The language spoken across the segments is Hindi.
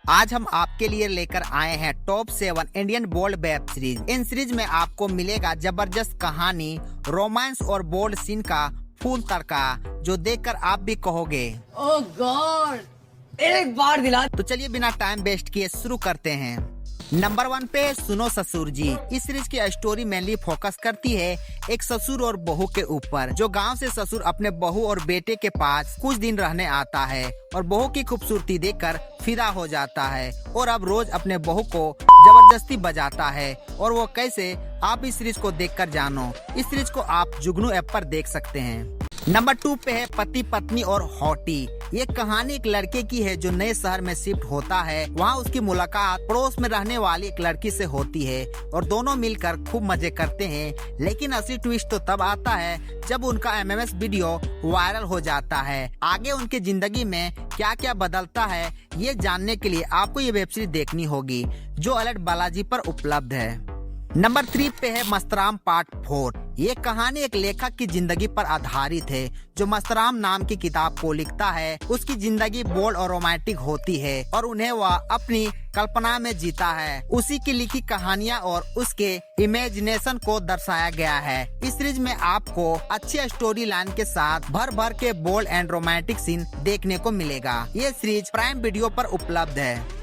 आज हम आपके लिए लेकर आए हैं top 7 Indian bold web series. इन सीरीज में आपको मिलेगा जबरदस्त कहानी, रोमांस और बोल्ड सीन का फुल तड़का, जो देखकर आप भी कहोगे ओह गॉड एक बार दिला। तो चलिए बिना टाइम वेस्ट किए शुरू करते हैं। नंबर 1 पे सुनो ससुर जी। इस सीरीज की स्टोरी मेनली फोकस करती है एक ससुर और बहू के ऊपर, जो गांव से ससुर अपने बहू और बेटे के पास कुछ दिन रहने आता है और बहू की खूबसूरती देखकर फिदा हो जाता है और अब रोज अपने बहू को जबरदस्ती बजाता है। और वो कैसे, आप इस सीरीज को देखकर जानो। इस सीरीज को आप जुगनू ऐप पर देख सकते हैं। नंबर 2 पे है पति पत्नी और हॉटी। ये कहानी एक लड़के की है जो नए शहर में शिफ्ट होता है। वहाँ उसकी मुलाकात पड़ोस में रहने वाली एक लड़की से होती है और दोनों मिलकर खूब मजे करते हैं। लेकिन असली ट्विस्ट तो तब आता है जब उनका MMS वीडियो वायरल हो जाता है। आगे उनकी जिंदगी में क्या क्या बदलता है, ये जानने के लिए आपको ये वेब सीरीज देखनी होगी, जो अलर्ट बालाजी पर उपलब्ध है। नंबर 3 पे है मस्तराम पार्ट 4। ये कहानी एक लेखक की जिंदगी पर आधारित है, जो मस्तराम नाम की किताब को लिखता है। उसकी जिंदगी बोल्ड और रोमांटिक होती है और उन्हें वह अपनी कल्पना में जीता है। उसी की लिखी कहानियाँ और उसके इमेजिनेशन को दर्शाया गया है। इस सीरीज में आपको अच्छे स्टोरी लाइन के साथ भर भर के बोल्ड एंड रोमांटिक सीन देखने को मिलेगा। ये सीरीज प्राइम वीडियो पर उपलब्ध है।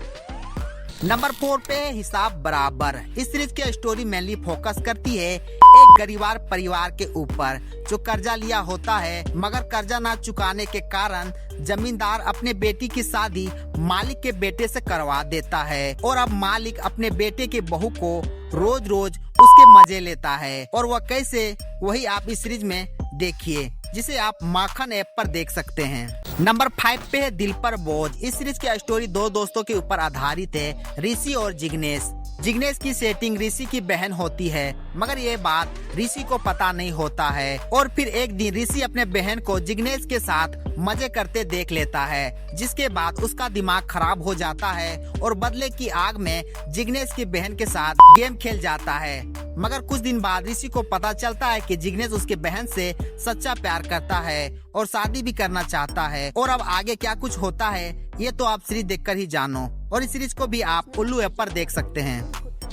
नंबर 4 पे है हिसाब बराबर। इस सीरीज की स्टोरी मेनली फोकस करती है एक गरीबार परिवार के ऊपर, जो कर्जा लिया होता है, मगर कर्जा ना चुकाने के कारण जमींदार अपने बेटी की शादी मालिक के बेटे से करवा देता है और अब मालिक अपने बेटे के बहू को रोज रोज उसके मजे लेता है। और वह कैसे, वही आप इस सीरीज में देखिए, जिसे आप माखन ऐप पर देख सकते हैं। नंबर 5 पे है दिल पर बोझ। इस सीरीज की स्टोरी 2 दोस्तों के ऊपर आधारित है, ऋषि और जिग्नेश। जिग्नेश की सेटिंग ऋषि की बहन होती है, मगर ये बात ऋषि को पता नहीं होता है। और फिर एक दिन ऋषि अपने बहन को जिग्नेश के साथ मजे करते देख लेता है, जिसके बाद उसका दिमाग खराब हो जाता है और बदले की आग में जिग्नेश की बहन के साथ गेम खेल जाता है। मगर कुछ दिन बाद ऋषि को पता चलता है कि जिग्नेश उसके बहन से सच्चा प्यार करता है और शादी भी करना चाहता है। और अब आगे क्या कुछ होता है, ये तो आप सीरीज देखकर ही जानो। और इस सीरीज को भी आप उल्लू ऐप पर देख सकते हैं।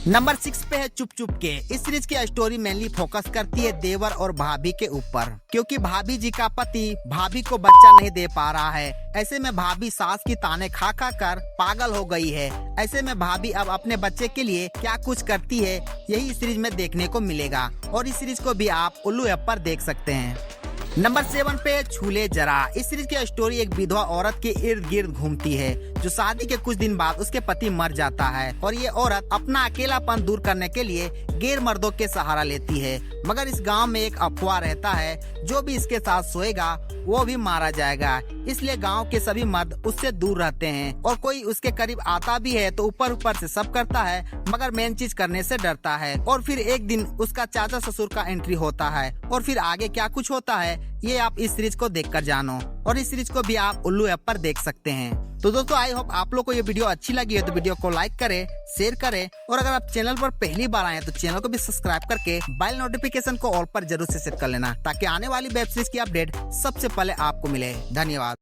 नंबर 6 पे है चुप चुप के। इस सीरीज की स्टोरी मेनली फोकस करती है देवर और भाभी के ऊपर, क्योंकि भाभी जी का पति भाभी को बच्चा नहीं दे पा रहा है। ऐसे में भाभी सास की ताने खा खा कर पागल हो गई है। ऐसे में भाभी अब अपने बच्चे के लिए क्या कुछ करती है, यही इस सीरीज में देखने को मिलेगा। और इस सीरीज को भी आप उल्लू ऐप पर देख सकते हैं। नंबर 7 पे छूले जरा। इस सीरीज की स्टोरी एक विधवा औरत के इर्द गिर्द घूमती है, जो शादी के कुछ दिन बाद उसके पति मर जाता है और ये औरत अपना अकेलापन दूर करने के लिए गैर मर्दों के सहारा लेती है। मगर इस गांव में एक अफवाह रहता है, जो भी इसके साथ सोएगा वो भी मारा जाएगा। इसलिए गांव के सभी मर्द उससे दूर रहते हैं और कोई उसके करीब आता भी है तो ऊपर ऊपर से सब करता है, मगर मेन चीज करने से डरता है। और फिर एक दिन उसका चाचा ससुर का एंट्री होता है और फिर आगे क्या कुछ होता है, ये आप इस सीरीज को देखकर जानो। और इस सीरीज को भी आप उल्लू ऐप पर देख सकते हैं। तो दोस्तों, आई होप आप लोग को ये वीडियो अच्छी लगी है, तो वीडियो को लाइक करें, शेयर करें और अगर आप चैनल पर पहली बार आए हैं तो चैनल को भी सब्सक्राइब करके बेल नोटिफिकेशन को ऑल पर जरूर से सेट कर लेना, ताकि आने वाली वेब सीरीज की अपडेट सबसे पहले आपको मिले। धन्यवाद।